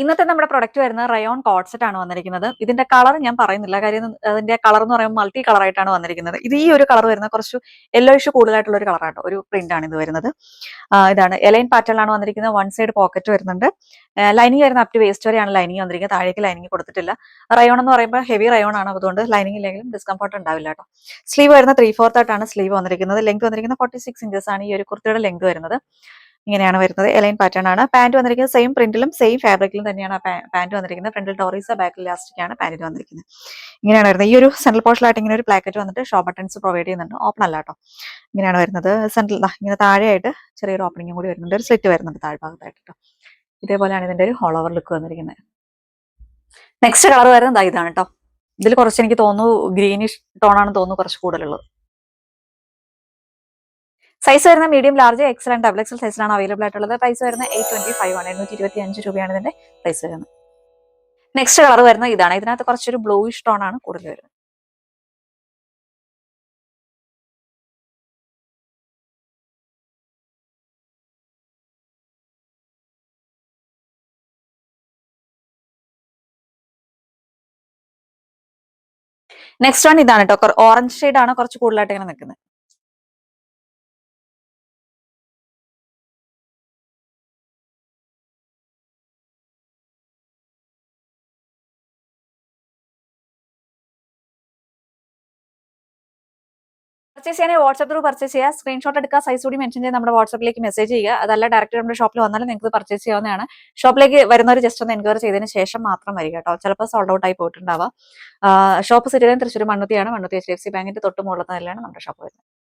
ഇന്നത്തെ നമ്മുടെ പ്രൊഡക്റ്റ് വരുന്നത് റയോൺ കോഡ് സെറ്റ് ആണ് വന്നിരിക്കുന്നത്. ഇതിന്റെ കളർ ഞാൻ പറയുന്നില്ല, കാര്യം അതിന്റെ കളർ എന്ന് പറയുമ്പോൾ മൾട്ടി കളർ ആയിട്ടാണ് വന്നിരിക്കുന്നത്. ഇത് ഈ ഒരു കളർ വരുന്ന കുറച്ച് യെല്ലോയിഷ് കൂടുതലായിട്ടുള്ള ഒരു കളറാട്ടോ, ഒരു പ്രിന്റ് ആണ് ഇത് വരുന്നത്. ഇതാണ് എലൈൻ പാറ്റേണിലാണ് വന്നിരിക്കുന്നത്. വൺ സൈഡ് പോക്കറ്റ് വരുന്നുണ്ട്. ലൈനിങ് വരുന്ന അപ് ടു വേസ്റ്റ് വരെയാണ് ലൈനിങ് വന്നിരിക്കുന്നത്. താഴേക്ക് ലൈനിങ് കൊടുത്തിട്ടില്ല. റയോൺ എന്ന് പറയുമ്പോൾ ഹെവി റയോൺ ആണ്, അതുകൊണ്ട് ലൈനിങ് ഇല്ലെങ്കിലും ഡിസ്കംഫർട്ട് ഉണ്ടാവില്ല കേട്ടോ. സ്ലീവ് വരുന്ന 3/4 ആയിട്ടാണ് സ്ലീവ് വന്നിരിക്കുന്നത്. ലെങ്ത് വന്നിരിക്കുന്നത് 46 ഇഞ്ചസ് ആണ് ഈ ഒരു കുർത്തിയുടെ ലെങ്ത് വരുന്നത്. ഇങ്ങനെയാണ് വരുന്നത്. എലൈൻ പാറ്റേൺ ആണ്. പാന്റ് വന്നിരിക്കുന്നത് സെയിം പ്രിന്റിലും സെയിം ഫാബ്രിക്കിലും തന്നെയാണ് പാന്റ് വന്നിരിക്കുന്നത്. ഫ്രണ്ടിൽ ടോറീസ, ബാക്കിൽ ഇലാസ്റ്റിക് ആണ് പാന്റിൽ വന്നിരിക്കുന്നത്. ഇങ്ങനെയാണ് വരുന്നത്. ഈ ഒരു സെൻട്രൽ പോർഷനിലായിട്ട് ഇങ്ങനെ ഒരു പ്ലാക്കറ്റ് വന്നിട്ട് ഷോ ബട്ടൺസ് പ്രൊവൈഡ് ചെയ്യുന്നുണ്ട്. ഓപ്പൺ അല്ല കേട്ടോ. ഇങ്ങനെയാണ് വരുന്നത്. സെൻട്രൽ ഇങ്ങനെ താഴെയായിട്ട് ചെറിയൊരു ഓപ്പണിംഗും കൂടി വരുന്നുണ്ട്. ഒരു സ്ലിറ്റ് വരുന്നുണ്ട് താഴ്ഭാഗത്തായിട്ട് കേട്ടോ. ഇതേപോലെയാണ് ഇതിന്റെ ഒരു ഓൾ ഓവർ ലുക്ക് വന്നിരിക്കുന്നത്. നെക്സ്റ്റ് കളർ വരുന്നത് ഇതാണ് കേട്ടോ. ഇതിൽ കുറച്ച് എനിക്ക് തോന്നുന്നു ഗ്രീനിഷ് ടോൺ ആണെന്ന് തോന്നുന്നു കുറച്ച് കൂടുതലുള്ളത്. സൈസ് വരുന്ന medium, large, XL and double XL സൈസിലാണ് അവൈലബിൾ ആയിട്ടുള്ളത്. പ്രൈസ് വരുന്ന 825 ആണ്. 825 രൂപയാണ് ഇതിന്റെ പ്രൈസ് വരുന്നത്. നെക്സ്റ്റ് കളർ വരുന്നത് ഇതാണ്. ഇതിനകത്ത് കുറച്ചൊരു ബ്ലൂയിഷ് ടോൺ ആണ് കൂടുതൽ വരുന്നത്. നെക്സ്റ്റ് വൺ ഇതാണ് കേട്ടോ. ഓറഞ്ച് ഷെയ്ഡ് ആണ് കുറച്ച് കൂടുതലായിട്ട് ഇങ്ങനെ നിൽക്കുന്നത്. പർച്ചേസ് ചെയ്യാൻ വാട്സ്ആപ്പ് ത്രൂ പർച്ചേസ് ചെയ്യുക. സ്ക്രീൻഷോട്ട് എടുക്കുക, സൈസ് കൂടി മെൻഷൻ ചെയ്ത് നമ്മുടെ വാട്സ്ആപ്പിലേക്ക് മെസ്സേജ് ചെയ്യുക. അതല്ല ഡയറക്റ്റ് നമ്മുടെ ഷോപ്പിൽ വന്നാലും നിങ്ങൾക്ക് പർച്ചേസ് ചെയ്യാവുന്നതാണ്. ഷോപ്പിലേക്ക് വരുന്നവർ ജസ്റ്റ് ഒന്ന് എൻക്വയറി ചെയ്തതിന് ശേഷം മാത്രം വരിക കേട്ടോ. ചിലപ്പോൾ സോൾഡ് ഔട്ട് ആയി പോയിട്ടുണ്ടാവാം. ഷോപ്പ് സിറ്റിയിലും തൃശ്ശൂർ മണ്ണുത്തിയാണ്. മണ്ണുത്തി HDFC ബാങ്കിന്റെ തൊട്ട് മുകളിൽ തന്നെയാണ് നമ്മുടെ ഷോപ്പ് വരുന്നത്.